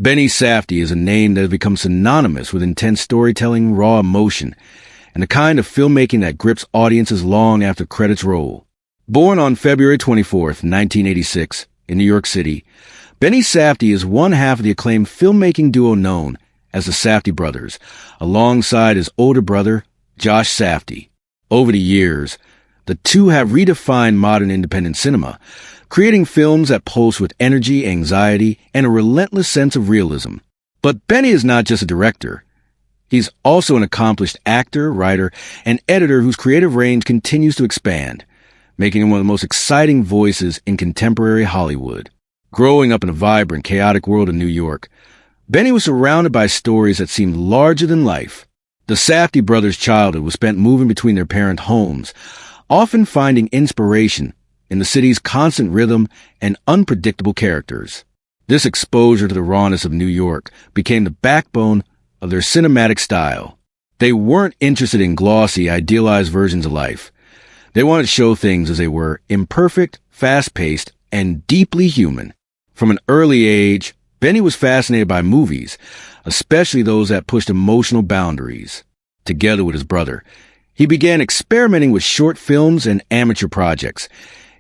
Benny Safdie is a name that has become synonymous with intense storytelling, raw emotion, and the kind of filmmaking that grips audiences long after credits roll. Born on February 24th, 1986, in New York City, Benny Safdie is one half of the acclaimed filmmaking duo known as the Safdie brothers, alongside his older brother, Josh Safdie. Over the years, the two have redefined modern independent cinema, creating films that pulse with energy, anxiety, and a relentless sense of realism. But Benny is not just a director. He's also an accomplished actor, writer, and editor whose creative range continues to expand, making him one of the most exciting voices in contemporary Hollywood. Growing up in a vibrant, chaotic world of New York, Benny was surrounded by stories that seemed larger than life. The Safdie brothers' childhood was spent moving between their parent homes, often finding inspiration in the city's constant rhythm and unpredictable characters. This exposure to the rawness of New York became the backbone of their cinematic style. They weren't interested in glossy, idealized versions of life. They wanted to show things as they were, imperfect, fast-paced, and deeply human. From an early age, Benny was fascinated by movies, especially those that pushed emotional boundaries. Together with his brother, he began experimenting with short films and amateur projects,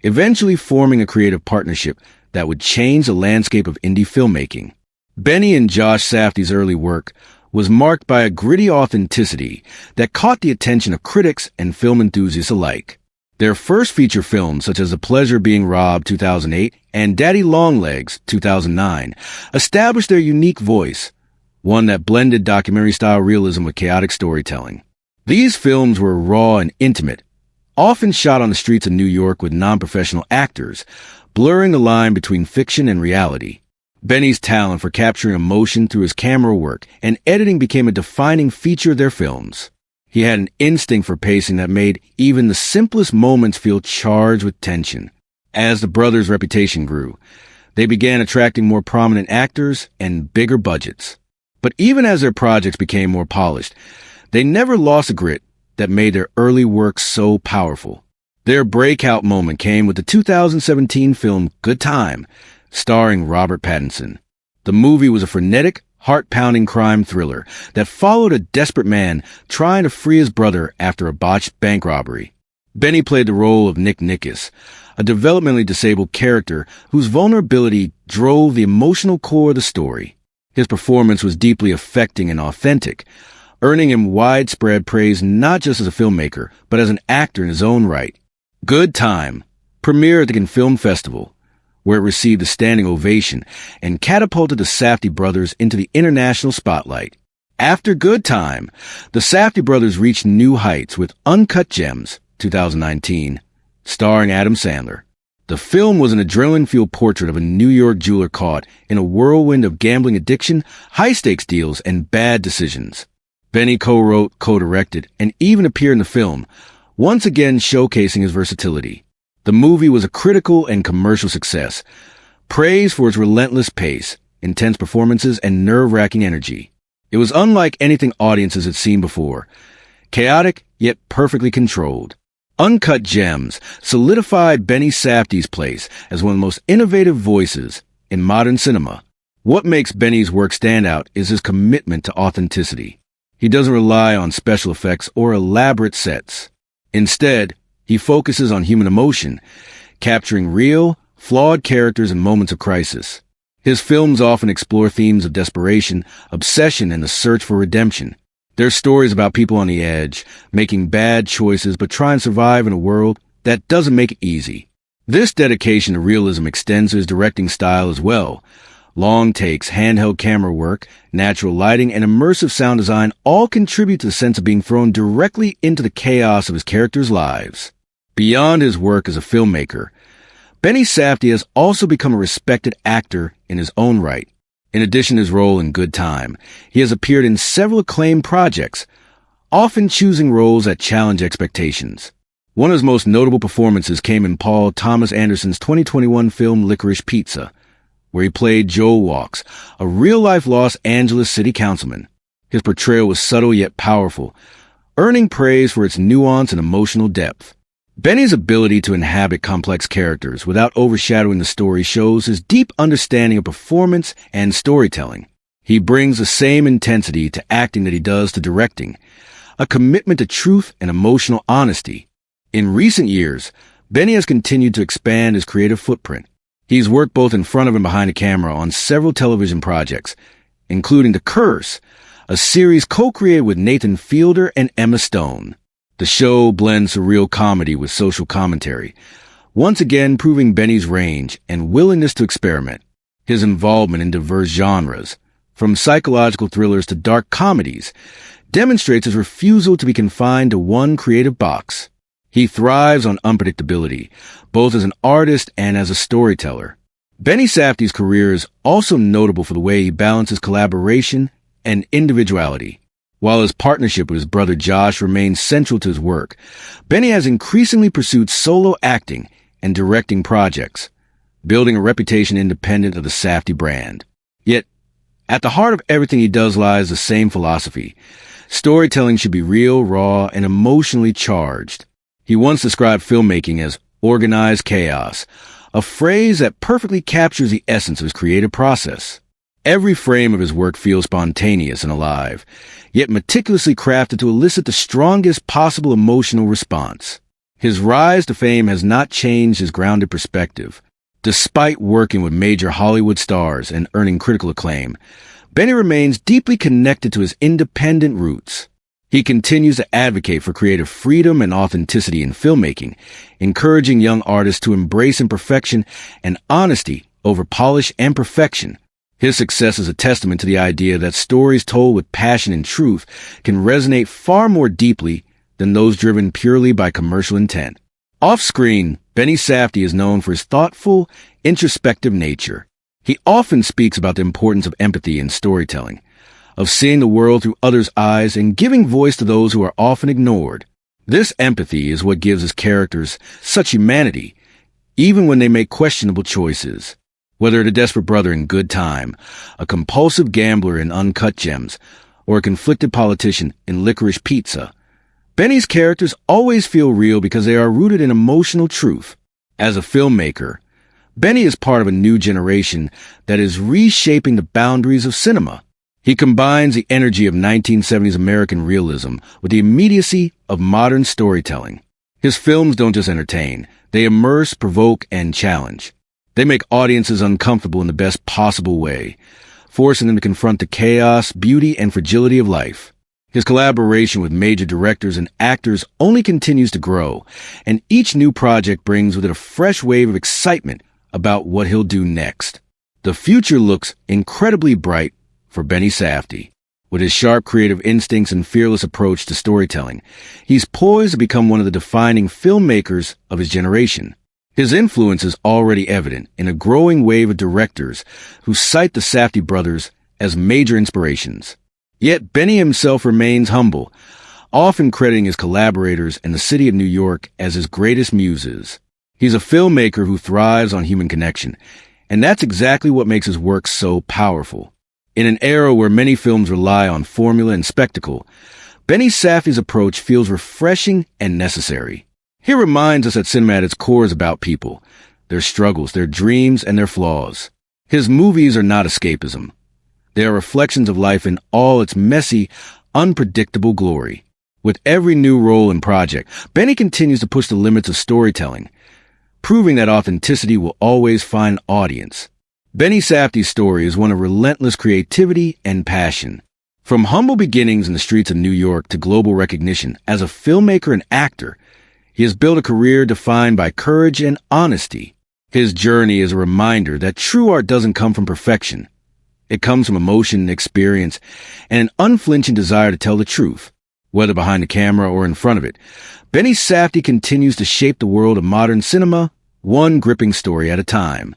eventually forming a creative partnership that would change the landscape of indie filmmaking. Benny and Josh Safdie's early work was marked by a gritty authenticity that caught the attention of critics and film enthusiasts alike. Their first feature films, such as The Pleasure Being Robbed 2008 and Daddy Longlegs 2009, established their unique voice, one that blended documentary-style realism with chaotic storytelling. These films were raw and intimate, often shot on the streets of New York with non-professional actors, blurring the line between fiction and reality. Benny's talent for capturing emotion through his camera work and editing became a defining feature of their films. He had an instinct for pacing that made even the simplest moments feel charged with tension. As the brothers' reputation grew, they began attracting more prominent actors and bigger budgets. But even as their projects became more polished, they never lost the grit that made their early work so powerful. Their breakout moment came with the 2017 film Good Time, starring Robert Pattinson. The movie was a frenetic, heart-pounding crime thriller that followed a desperate man trying to free his brother after a botched bank robbery. Benny played the role of Nick Nickus, a developmentally disabled character whose vulnerability drove the emotional core of the story. His performance was deeply affecting and authentic, earning him widespread praise not just as a filmmaker, but as an actor in his own right. Good Time premiered at the Cannes Film Festival, where it received a standing ovation and catapulted the Safdie brothers into the international spotlight. After Good Time, the Safdie brothers reached new heights with Uncut Gems 2019, starring Adam Sandler. The film was an adrenaline-fueled portrait of a New York jeweler caught in a whirlwind of gambling addiction, high-stakes deals, and bad decisions. Benny co-wrote, co-directed, and even appeared in the film, once again showcasing his versatility. The movie was a critical and commercial success, praised for its relentless pace, intense performances, and nerve-wracking energy. It was unlike anything audiences had seen before, chaotic yet perfectly controlled. Uncut Gems solidified Benny Safdie's place as one of the most innovative voices in modern cinema. What makes Benny's work stand out is his commitment to authenticity. He doesn't rely on special effects or elaborate sets. Instead, he focuses on human emotion, capturing real, flawed characters in moments of crisis. His films often explore themes of desperation, obsession, and the search for redemption. They're stories about people on the edge, making bad choices but trying to survive in a world that doesn't make it easy. This dedication to realism extends to his directing style as well. Long takes, handheld camera work, natural lighting, and immersive sound design all contribute to the sense of being thrown directly into the chaos of his characters' lives. Beyond his work as a filmmaker, Benny Safdie has also become a respected actor in his own right. In addition to his role in Good Time, he has appeared in several acclaimed projects, often choosing roles that challenge expectations. One of his most notable performances came in Paul Thomas Anderson's 2021 film Licorice Pizza, where he played Joel Walks, a real-life Los Angeles city councilman. His portrayal was subtle yet powerful, earning praise for its nuance and emotional depth. Benny's ability to inhabit complex characters without overshadowing the story shows his deep understanding of performance and storytelling. He brings the same intensity to acting that he does to directing, a commitment to truth and emotional honesty. In recent years, Benny has continued to expand his creative footprint. He's worked both in front of and behind the camera on several television projects, including Licorice, a series co-created with Nathan Fielder and Emma Stone. The show blends surreal comedy with social commentary, once again proving Benny's range and willingness to experiment. His involvement in diverse genres, from psychological thrillers to dark comedies, demonstrates his refusal to be confined to one creative box. He thrives on unpredictability, both as an artist and as a storyteller. Benny Safdie's career is also notable for the way he balances collaboration and individuality. While his partnership with his brother Josh remains central to his work, Benny has increasingly pursued solo acting and directing projects, building a reputation independent of the Safdie brand. Yet, at the heart of everything he does lies the same philosophy. Storytelling should be real, raw, and emotionally charged. He once described filmmaking as organized chaos, a phrase that perfectly captures the essence of his creative process. Every frame of his work feels spontaneous and alive, yet meticulously crafted to elicit the strongest possible emotional response. His rise to fame has not changed his grounded perspective. Despite working with major Hollywood stars and earning critical acclaim, Benny remains deeply connected to his independent roots. He continues to advocate for creative freedom and authenticity in filmmaking, encouraging young artists to embrace imperfection and honesty over polish and perfection. His success is a testament to the idea that stories told with passion and truth can resonate far more deeply than those driven purely by commercial intent. Off-screen, Benny Safdie is known for his thoughtful, introspective nature. He often speaks about the importance of empathy in storytelling, of seeing the world through others' eyes and giving voice to those who are often ignored. This empathy is what gives his characters such humanity, even when they make questionable choices. Whether the desperate brother in Good Time, a compulsive gambler in Uncut Gems, or a conflicted politician in Licorice Pizza, Benny's characters always feel real because they are rooted in emotional truth. As a filmmaker, Benny is part of a new generation that is reshaping the boundaries of cinema. He combines the energy of 1970s American realism with the immediacy of modern storytelling. His films don't just entertain, they immerse, provoke, and challenge. They make audiences uncomfortable in the best possible way, forcing them to confront the chaos, beauty, and fragility of life. His collaboration with major directors and actors only continues to grow, and each new project brings with it a fresh wave of excitement about what he'll do next. The future looks incredibly bright for Benny Safdie. With his sharp creative instincts and fearless approach to storytelling, he's poised to become one of the defining filmmakers of his generation. His influence is already evident in a growing wave of directors who cite the Safdie brothers as major inspirations. Yet Benny himself remains humble, often crediting his collaborators and the city of New York as his greatest muses. He's a filmmaker who thrives on human connection, and that's exactly what makes his work so powerful. In an era where many films rely on formula and spectacle, Benny Safdie's approach feels refreshing and necessary. He reminds us that cinema at its core is about people, their struggles, their dreams, and their flaws. His movies are not escapism. They are reflections of life in all its messy, unpredictable glory. With every new role and project, Benny continues to push the limits of storytelling, proving that authenticity will always find an audience. Benny Safdie's story is one of relentless creativity and passion. From humble beginnings in the streets of New York to global recognition as a filmmaker and actor, he has built a career defined by courage and honesty. His journey is a reminder that true art doesn't come from perfection. It comes from emotion, experience, and an unflinching desire to tell the truth. Whether behind the camera or in front of it, Benny Safdie continues to shape the world of modern cinema, one gripping story at a time.